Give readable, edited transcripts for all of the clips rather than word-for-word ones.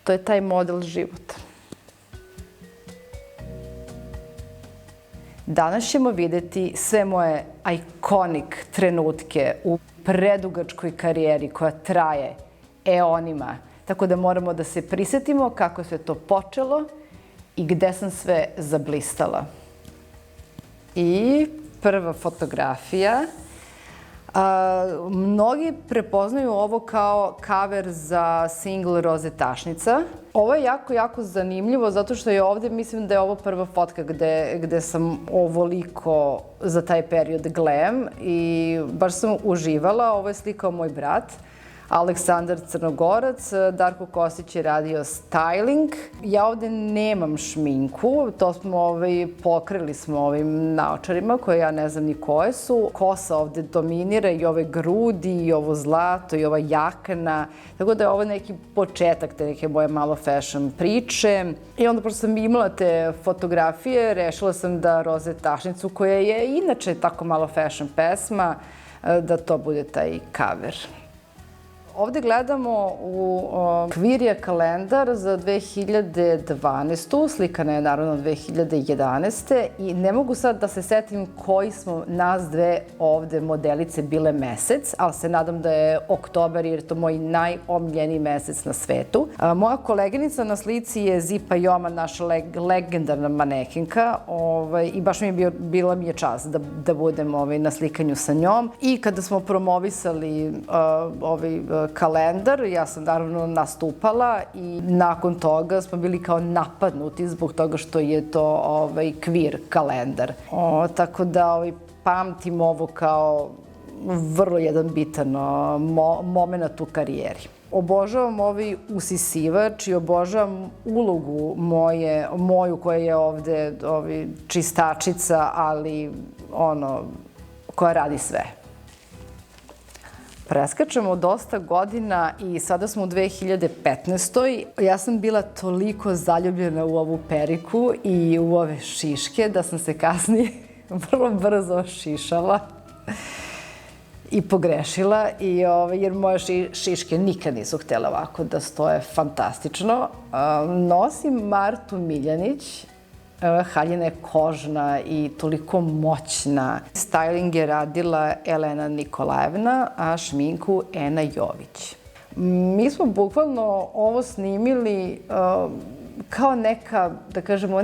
To je taj model života. Danas ćemo videti sve moje ikonik trenutke u predugačkoj karijeri koja traje eonima. Tako da moramo da se prisetimo kako se to počelo i gde sam sve zablistala. I prva fotografija. Mnogi prepoznaju ovo kao cover za single Rozetašnica. Ovo je jako zanimljivo zato što je ovde, mislim da je ovo prva fotka gde sam ovoliko za taj period glam i baš sam uživala. Ovo je slikao moj brat, Aleksandar Crnogorac. Darko Kostić je radio styling. Ja ovde nemam šminku, to smo pokrili smo ovim naočarima koje ja ne znam ni koje su. Kosa ovde dominira i ove grudi i ovo zlato i ova jakna. Tako da je ovo neki početak te neke moje malo fashion priče. I onda pošto sam imala te fotografije, rešila sam da Rozetašnicu, koja je inače tako malo fashion pesma, da to bude taj cover. Ovde gledamo u Kvirija kalendar za 2012. Slikana je naravno 2011. I ne mogu sad da se setim koji smo nas dve ovde modelice bile mesec, ali se nadam da je oktobar jer je to moj najomiljeniji mesec na svetu. Moja koleginica na slici je Zipa Joman, naša legendarna manekinka i baš bila mi je čast da budem na slikanju sa njom. I kada smo promovisali kalendar, ja sam naravno nastupala i nakon toga smo bili kao napadnuti zbog toga što je to kvir kalendar. Tako da pamtim ovo kao vrlo jedan bitan moment u karijeri. Obožavam usisivač i obožavam ulogu moju koja je ovde čistačica, ali koja radi sve. Preskačemo dosta godina i sada smo u 2015. Ja sam bila toliko zaljubljena u ovu periku i u ove šiške da sam se kasnije vrlo brzo šišala i pogrešila, jer moje šiške nikad nisu htjela ovako da stoje fantastično. Nosim Martu Miljanić. Haljina je kožna i toliko moćna. Styling je radila Elena Nikolajevna, a šminku Ena Jović. Mi smo bukvalno ovo snimili kao neka, da kažemo,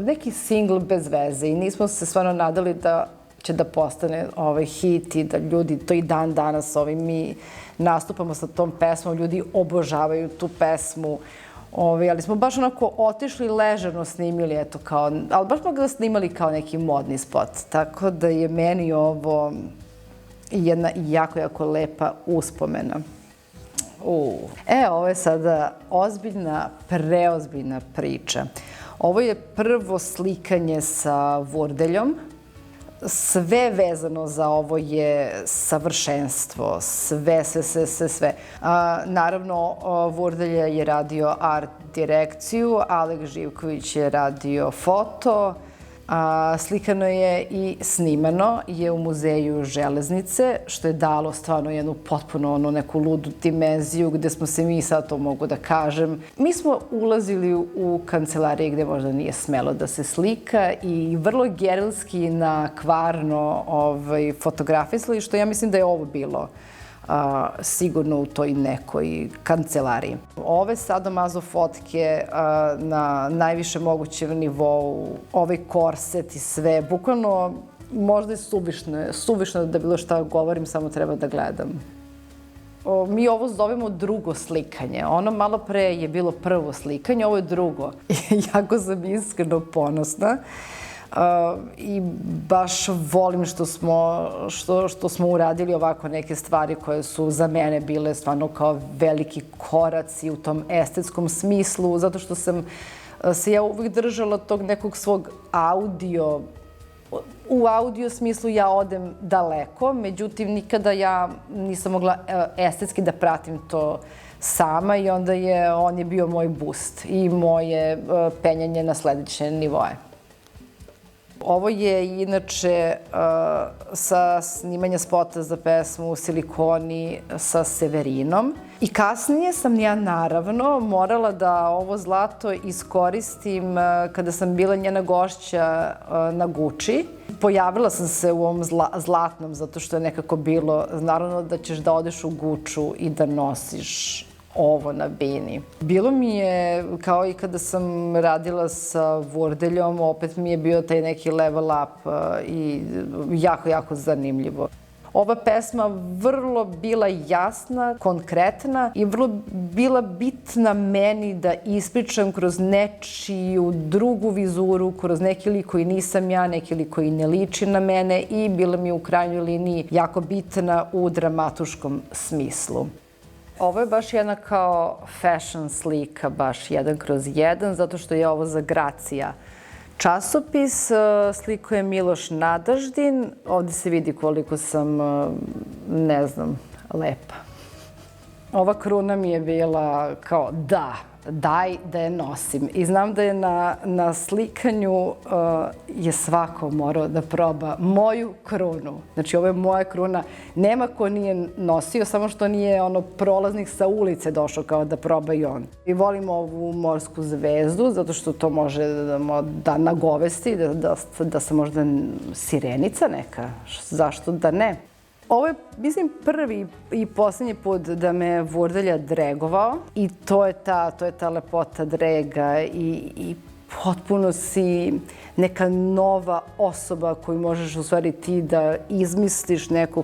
neki single bez veze i nismo se stvarno nadali da će da postane hit i da ljudi, to i dan danas mi nastupamo sa tom pesmom, ljudi obožavaju tu pesmu. Ali smo baš onako otišli ležerno snimili, ali baš smo ga snimali kao neki modni spot. Tako da je meni ovo jedna jako lepa uspomena. Ovo je sada ozbiljna, preozbiljna priča. Ovo je prvo slikanje sa Vurdeljom. Sve vezano za ovo je savršenstvo, sve. Naravno, Vurdelj je radio art direkciju, Alek Živković je radio foto, slikano je i snimano je u muzeju Železnice, što je dalo stvarno jednu potpuno neku ludu dimenziju gde smo se mi, sad to mogu da kažem, mi smo ulazili u kancelarije gde možda nije smelo da se slika i vrlo gerilski na kvarno fotografisali, što ja mislim da je ovo bilo sigurno u toj nekoj kancelariji. Ove sadomazo fotke na najviše mogućem nivou, ovaj korset i sve, bukvalno možda je suvišno da bilo šta govorim, samo treba da gledam. Mi ovo zovemo drugo slikanje. Ono malo pre je bilo prvo slikanje, ovo je drugo. Jako sam iskreno ponosna. I baš volim što smo uradili ovako neke stvari koje su za mene bile stvarno kao veliki koraci u tom estetskom smislu, zato što sam se ja uvijek držala tog nekog svog u audio smislu ja odem daleko, međutim nikada ja nisam mogla estetski da pratim to sama i onda on je bio moj boost i moje penjanje na sledeće nivoe. Ovo je inače sa snimanja spota za pesmu Silikoni sa Severinom I kasnije sam ja naravno morala da ovo zlato iskoristim kada sam bila njena gošća na Gucci. Pojavila sam se u ovom zlatnom zato što je nekako bilo, naravno da ćeš da odeš u Gucci i da nosiš ovo na bini. Bilo mi je, kao i kada sam radila sa Vordeljom, opet mi je bio taj neki level up i jako, jako zanimljivo. Ova pesma vrlo bila jasna, konkretna i vrlo bila bitna meni da ispričam kroz nečiju drugu vizuru, kroz neki lik koji nisam ja, neki lik koji ne liči na mene i bila mi je u krajnjoj liniji jako bitna u dramatuškom smislu. Ovo je baš jedna kao fashion slika, baš 1/1, zato što je ovo za Gracija časopis. Slikuje Miloš Nadaždin. Ovde se vidi koliko sam, ne znam, lepa. Ova kruna mi je bila kao daj da je nosim. I znam da je na slikanju je svako morao da proba moju krunu. Znači, ovo je moja kruna. Nema ko nije nosio, samo što nije prolaznik sa ulice došao kao da proba i on. I volim ovu morsku zvezdu, zato što to može da nagovesti, da se možda sirenica neka. Zašto da ne? Ovo je, mislim, prvi i poslednji put da me Vordelja dregovao i to je ta lepota drega i potpuno si neka nova osoba koju možeš u stvari ti da izmisliš neko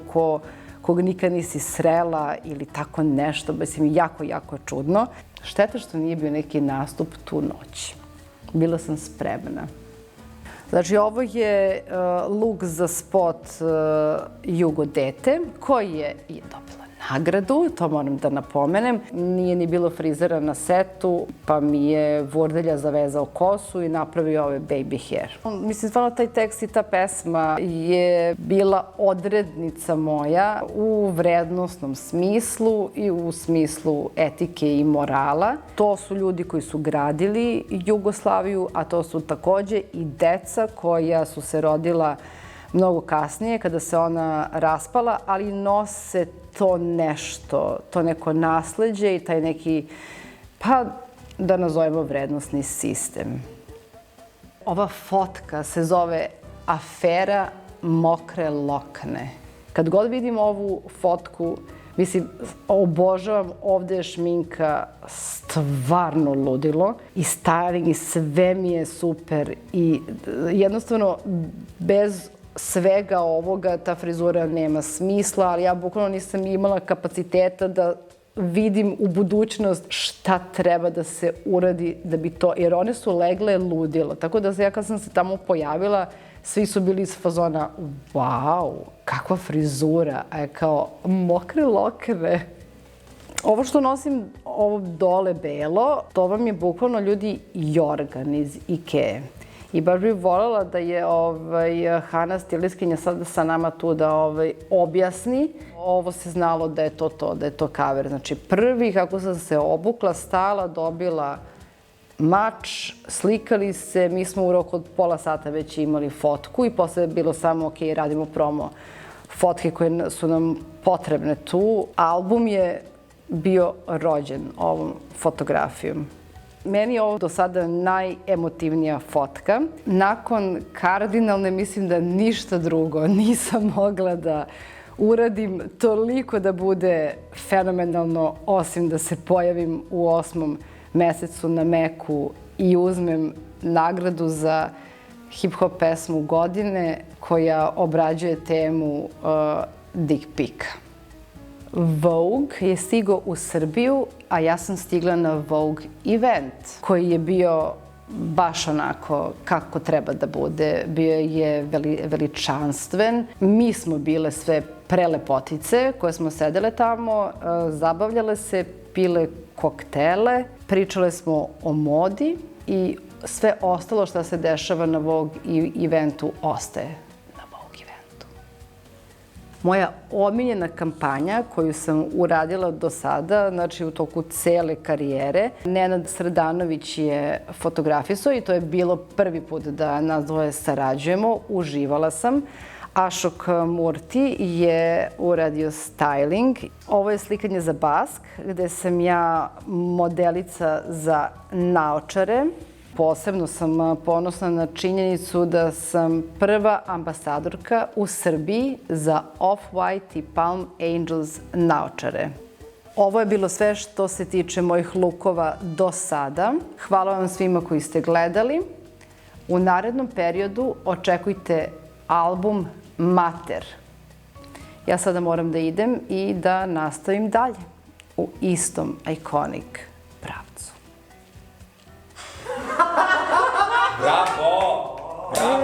koga nikad nisi srela ili tako nešto. Mislim, jako, jako čudno. Šteta što nije bio neki nastup tu noć. Bila sam spremna. Znači, ovo je luk za spot Jugo dete, koji je dobila nagradu, to moram da napomenem. Nije ni bilo frizera na setu, pa mi je Vordelja zavezao kosu i napravio ove baby hair. Mislim, stvarno taj tekst i ta pesma je bila odrednica moja u vrednosnom smislu i u smislu etike i morala. To su ljudi koji su gradili Jugoslaviju, a to su takođe i deca koja su se rodila mnogo kasnije, kada se ona raspala, ali nose to nešto, to neko nasleđe i taj neki, pa da nazovemo vrednosni sistem. Ova fotka se zove Afera mokre lokne. Kad god vidim ovu fotku, mislim, obožavam, ovde je šminka stvarno ludilo i styling i sve mi je super i jednostavno bez svega ovoga ta frizura nema smisla, ali ja bukvalno nisam imala kapaciteta da vidim u budućnost šta treba da se uradi da bi to, jer one su legle ludilo. Tako da ja kad sam se tamo pojavila, svi su bili iz fazona, wow, kakva frizura, a je kao mokre lokve. Ovo što nosim, ovo dole belo, to vam je bukvalno ljudi jorgan iz Ikee. I baš bih voljela da je Hana stilistkinja sad sa nama tu da objasni. Ovo se znalo da je da je to kaver. Znači, prvi kako sam se obukla, stala, dobila mač, slikali se, mi smo u roku od pola sata već imali fotku i posle je bilo samo ok, radimo promo fotke koje su nam potrebne tu. Album je bio rođen ovom fotografijom. Meni je ovo do sada najemotivnija fotka. Nakon kardinalne mislim da ništa drugo nisam mogla da uradim toliko da bude fenomenalno, osim da se pojavim u 8. mesecu na Meku i uzmem nagradu za hip-hop pesmu godine koja obrađuje temu dick pika. Vogue je stigao u Srbiju, a ja sam stigla na Vogue event koji je bio baš onako kako treba da bude. Bio je veličanstven. Mi smo bile sve prelepotice koje smo sedele tamo, zabavljale se, pile koktele, pričale smo o modi i sve ostalo što se dešava na Vogue eventu ostaje na Vogue eventu. Moja omiljena kampanja koju sam uradila do sada, znači u toku cele karijere, Nenad Srdanović je fotografisao i to je bilo prvi put da nas dvoje sarađujemo, uživala sam, Ashok Murti je uradio styling. Ovo je slikanje za Bask, gde sam ja modelica za naočare. Posebno sam ponosna na činjenicu da sam prva ambasadorka u Srbiji za Off-White i Palm Angels naočare. Ovo je bilo sve što se tiče mojih lukova do sada. Hvala vam svima koji ste gledali. U narednom periodu očekujte album Mater. Ja sada moram da idem i da nastavim dalje u istom iconic pravcu. Bravo! Bravo!